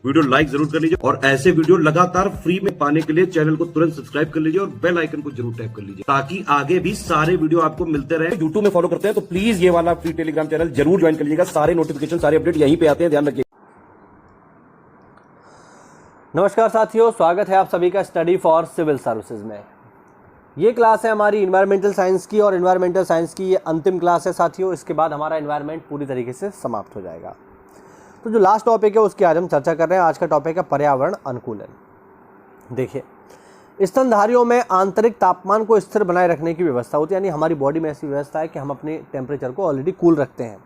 Video like जरूर कर लीजिए और ऐसे वीडियो लगातार फ्री में पाने के लिए चैनल को तुरंत सब्सक्राइब कर लीजिए और बेल आइकन को जरूर टैप कर लीजिए ताकि आगे भी सारे वीडियो आपको मिलते रहे। यूट्यूब में फॉलो करते हैं तो प्लीज ये वाला फ्री टेलीग्राम चैनल जरूर ज्वाइन कर लीजिएगा। सारे नोटिफिकेशन सारे अपडेट यहीं पे आते हैं, ध्यान रखिए। नमस्कार साथियों, स्वागत है आप सभी का स्टडी फॉर सिविल सर्विसेज में। ये क्लास है हमारी इन्वायरमेंटल साइंस की और इन्वायरमेंटल साइंस की ये अंतिम क्लास है साथियों। इसके बाद हमारा इन्वायरमेंट पूरी तरीके से समाप्त हो जाएगा। तो जो लास्ट टॉपिक है उसकी आज हम चर्चा कर रहे हैं। आज का टॉपिक है पर्यावरण अनुकूलन। देखिए, स्तनधारियों में आंतरिक तापमान को स्थिर बनाए रखने की व्यवस्था होती है, यानी हमारी बॉडी में ऐसी व्यवस्था है कि हम अपने टेम्परेचर को ऑलरेडी कूल रखते हैं।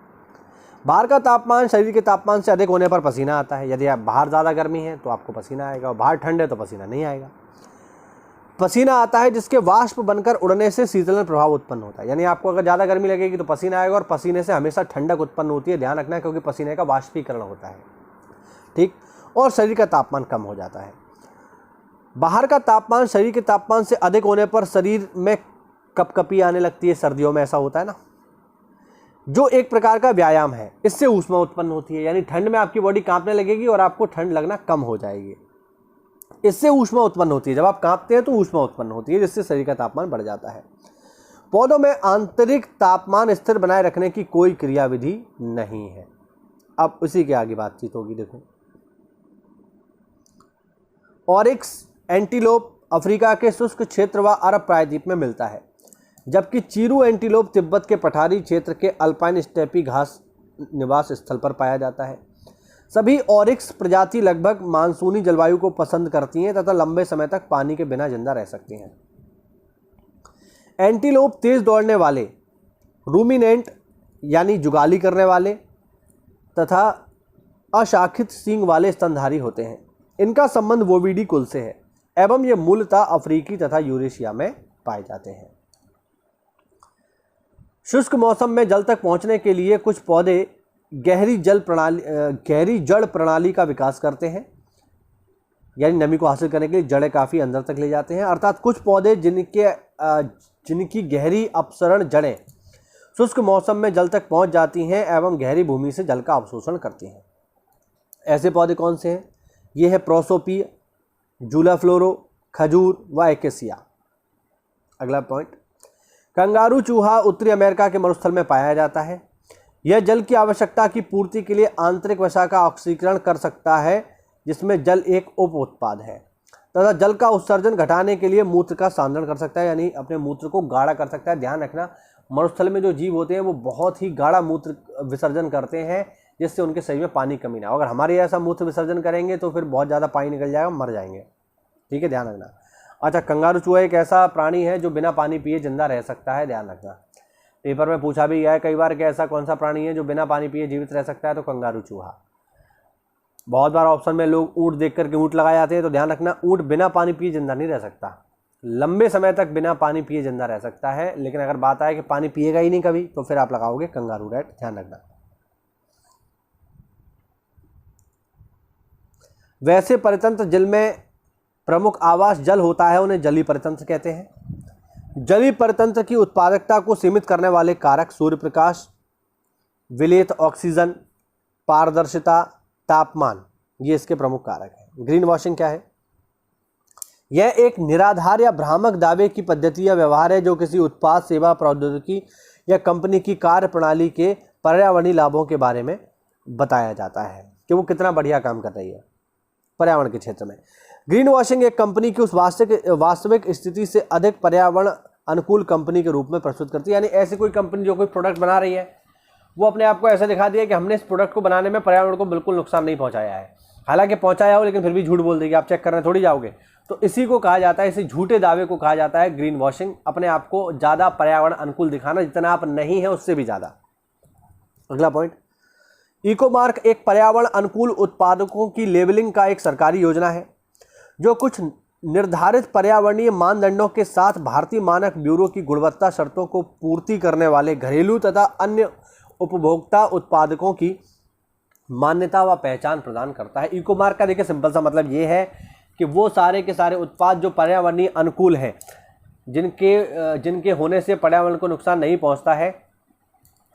बाहर का तापमान शरीर के तापमान से अधिक होने पर पसीना आता है। यदि आप बाहर ज़्यादा गर्मी है तो आपको पसीना आएगा और बाहर ठंड है तो पसीना नहीं आएगा। पसीना आता है जिसके वाष्प बनकर उड़ने से शीतलन प्रभाव उत्पन्न होता है, यानी आपको अगर ज़्यादा गर्मी लगेगी तो पसीना आएगा और पसीने से हमेशा ठंडक उत्पन्न होती है, ध्यान रखना, क्योंकि पसीने का वाष्पीकरण होता है, ठीक। और शरीर का तापमान कम हो जाता है। बाहर का तापमान शरीर के तापमान से अधिक होने पर शरीर में कपकपी आने लगती है, सर्दियों में ऐसा होता है ना, जो एक प्रकार का व्यायाम है। इससे ऊष्मा उत्पन्न होती है, यानी ठंड में आपकी बॉडी कांपने लगेगी और आपको ठंड लगना कम हो जाएगी। इससे ऊष्मा उत्पन्न होती है, जब आप कांपते हैं तो ऊष्मा उत्पन्न होती है, जिससे शरीर का तापमान बढ़ जाता है। पौधों में आंतरिक तापमान स्थिर बनाए रखने की कोई क्रियाविधि नहीं है। अब उसी के आगे बातचीत होगी। देखो, ऑरिक्स एंटीलोप अफ्रीका के शुष्क क्षेत्र व अरब प्रायद्वीप में मिलता है, जबकि चीरू एंटीलोप तिब्बत के पठारी क्षेत्र के अल्पाइन स्टेपी घास निवास स्थल पर पाया जाता है। सभी ऑरिक्स प्रजाति लगभग मानसूनी जलवायु को पसंद करती हैं तथा लंबे समय तक पानी के बिना जिंदा रह सकती हैं। एंटीलोप तेज दौड़ने वाले, रूमिनेंट यानी जुगाली करने वाले तथा अशाखित सींग वाले स्तनधारी होते हैं। इनका संबंध वोविडी कुल से है एवं ये मूलतः अफ्रीकी तथा यूरेशिया में पाए जाते हैं। शुष्क मौसम में जल तक पहुंचने के लिए कुछ पौधे गहरी जड़ प्रणाली का विकास करते हैं, यानी नमी को हासिल करने के लिए जड़ें काफ़ी अंदर तक ले जाते हैं। अर्थात कुछ पौधे जिनकी गहरी अपसरण जड़ें शुष्क मौसम में जल तक पहुंच जाती हैं एवं गहरी भूमि से जल का अवशोषण करती हैं। ऐसे पौधे कौन से हैं? ये है प्रोसोपिया, जूलाफ्लोरो, खजूर व एकेसिया। अगला पॉइंट, कंगारू चूहा उत्तरी अमेरिका के मरुस्थल में पाया जाता है। यह जल की आवश्यकता की पूर्ति के लिए आंतरिक वसा का ऑक्सीकरण कर सकता है, जिसमें जल एक उप उत्पाद है, तथा जल का उत्सर्जन घटाने के लिए मूत्र का सांद्रण कर सकता है, यानी अपने मूत्र को गाढ़ा कर सकता है। ध्यान रखना, मरुस्थल में जो जीव होते हैं वो बहुत ही गाढ़ा मूत्र विसर्जन करते हैं, जिससे उनके शरीर में पानी कमी ना हो। अगर हमारे ऐसा मूत्र विसर्जन करेंगे तो फिर बहुत ज़्यादा पानी निकल जाएगा, मर जाएंगे, ठीक है, ध्यान रखना। अच्छा, कंगारू चूहा एक ऐसा प्राणी है जो बिना पानी पिए जिंदा रह सकता है, ध्यान रखना। पेपर में पूछा भी गया है कई बार कि ऐसा कौन सा प्राणी है जो बिना पानी पिए जीवित रह सकता है, तो कंगारू चूहा। बहुत बार ऑप्शन में लोग ऊँट देख करके ऊँट लगाए जाते हैं, तो ध्यान रखना, ऊँट बिना पानी पिए जिंदा नहीं रह सकता, लंबे समय तक बिना पानी पिए जिंदा रह सकता है। लेकिन अगर बात आए कि पानी पिएगा ही नहीं कभी, तो फिर आप लगाओगे कंगारू रैट, ध्यान रखना। वैसे परितंत्र जल में प्रमुख आवास जल होता है, उन्हें जलीय परितंत्र कहते हैं। जलीय परितंत्र की उत्पादकता को सीमित करने वाले कारक सूर्य प्रकाश, विलेत ऑक्सीजन, पारदर्शिता, तापमान, ये इसके प्रमुख कारक हैं। ग्रीन वॉशिंग क्या है? यह एक निराधार या भ्रामक दावे की पद्धति या व्यवहार है जो किसी उत्पाद, सेवा, प्रौद्योगिकी या कंपनी की कार्य प्रणाली के पर्यावरणीय लाभों के बारे में बताया जाता है कि वो कितना बढ़िया काम कर रही है पर्यावरण के क्षेत्र में। ग्रीन वॉशिंग एक कंपनी की उस वास्तविक स्थिति से अधिक पर्यावरण अनुकूल कंपनी के रूप में प्रस्तुत करती है, यानी ऐसी कोई कंपनी जो कोई प्रोडक्ट बना रही है वो अपने आप को ऐसा दिखा दिया कि हमने इस प्रोडक्ट को बनाने में पर्यावरण को बिल्कुल नुकसान नहीं पहुंचाया है, हालांकि पहुंचाया हो लेकिन फिर भी झूठ बोल देगी, आप चेक करने थोड़ी जाओगे। तो इसी को कहा जाता है, इसी झूठे दावे को कहा जाता है ग्रीन वॉशिंग, अपने आप को ज़्यादा पर्यावरण अनुकूल दिखाना, जितना आप नहीं है उससे भी ज़्यादा। अगला पॉइंट, इकोमार्क एक पर्यावरण अनुकूल उत्पादकों की लेबलिंग का एक सरकारी योजना है जो कुछ निर्धारित पर्यावरणीय मानदंडों के साथ भारतीय मानक ब्यूरो की गुणवत्ता शर्तों को पूर्ति करने वाले घरेलू तथा अन्य उपभोक्ता उत्पादकों की मान्यता व पहचान प्रदान करता है। इकोमार्क का देखिए सिंपल सा मतलब ये है कि वो सारे के सारे उत्पाद जो पर्यावरणीय अनुकूल हैं, जिनके होने से पर्यावरण को नुकसान नहीं पहुंचता है,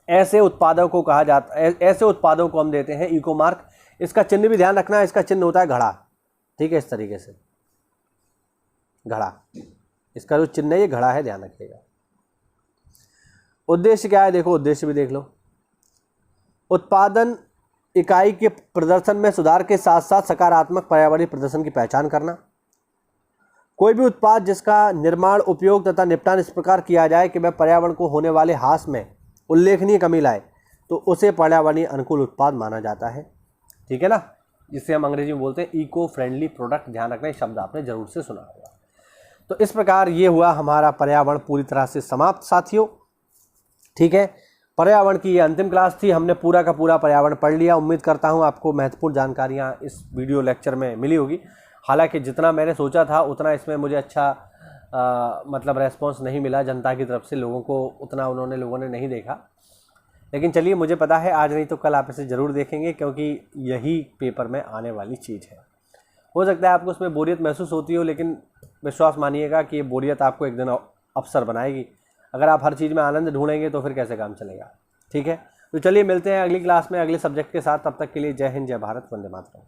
ऐसे उत्पादों को कहा जाता है, ऐसे उत्पादों को हम देते हैं इकोमार्क। इसका चिन्ह भी ध्यान रखना है, इसका चिन्ह होता है घड़ा, ठीक है, इस तरीके से घड़ा, इसका जो चिन्ह है ये घड़ा है, ध्यान रखिएगा। उद्देश्य क्या है, देखो उद्देश्य भी देख लो। उत्पादन इकाई के प्रदर्शन में सुधार के साथ साथ सकारात्मक पर्यावरणीय प्रदर्शन की पहचान करना। कोई भी उत्पाद जिसका निर्माण, उपयोग तथा निपटान इस प्रकार किया जाए कि वह पर्यावरण को होने वाले ह्रास में उल्लेखनीय कमी लाए तो उसे पर्यावरणीय अनुकूल उत्पाद माना जाता है, ठीक है ना, जिसे हम अंग्रेजी में बोलते हैं इको फ्रेंडली प्रोडक्ट। ध्यान रखना, ये शब्द आपने जरूर से सुना होगा। तो इस प्रकार ये हुआ हमारा पर्यावरण पूरी तरह से समाप्त साथियों, ठीक है। पर्यावरण की ये अंतिम क्लास थी, हमने पूरा का पूरा पर्यावरण पढ़ लिया। उम्मीद करता हूँ आपको महत्वपूर्ण जानकारियाँ इस वीडियो लेक्चर में मिली होगी। हालांकि जितना मैंने सोचा था उतना इसमें मुझे अच्छा मतलब रेस्पॉन्स नहीं मिला जनता की तरफ से, लोगों को उतना लोगों ने नहीं देखा। लेकिन चलिए, मुझे पता है आज नहीं तो कल आप इसे ज़रूर देखेंगे, क्योंकि यही पेपर में आने वाली चीज़ है। हो सकता है आपको उसमें बोरियत महसूस होती हो, लेकिन विश्वास मानिएगा कि ये बोरियत आपको एक दिन अवसर बनाएगी। अगर आप हर चीज़ में आनंद ढूंढेंगे तो फिर कैसे काम चलेगा, ठीक है। तो चलिए मिलते हैं अगली क्लास में अगले सब्जेक्ट के साथ। तब तक के लिए जय हिंद, जय भारत, वंदे मातरम।